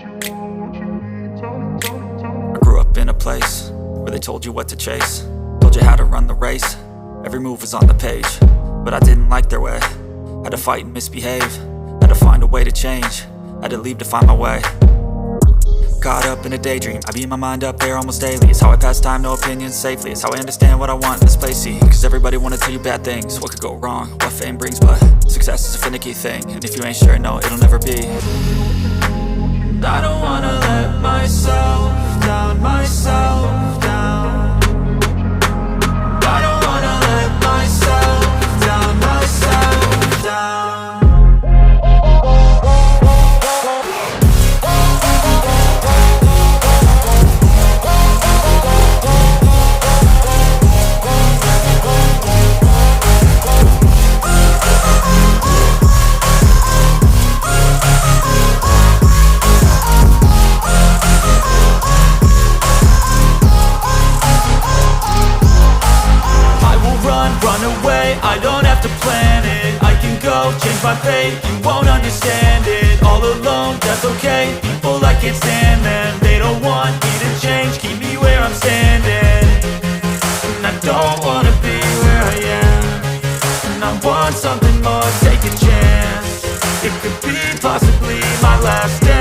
I grew up in a place where they told you what to chase, told you how to run the race. Every move was on the page, but I didn't like their way. Had to fight and misbehave, had to find a way to change, had to leave to find my way. Caught up in a daydream, I beat my mind up there almost daily. It's how I pass time, no opinions safely. It's how I understand what I want in this place, see. Cause everybody wanna tell you bad things, what could go wrong, what fame brings. But success is a finicky thing, and if you ain't sure, no, it'll never be. And I don't wanna let myself down, myself down. I don't wanna let myself down, myself down. Run away, I don't have to plan it. I can go, change my fate, you won't understand it. All alone, that's okay, people I can't stand them. They don't want me to change, keep me where I'm standing. And I don't wanna be where I am, and I want something more, take a chance. It could be possibly my last day.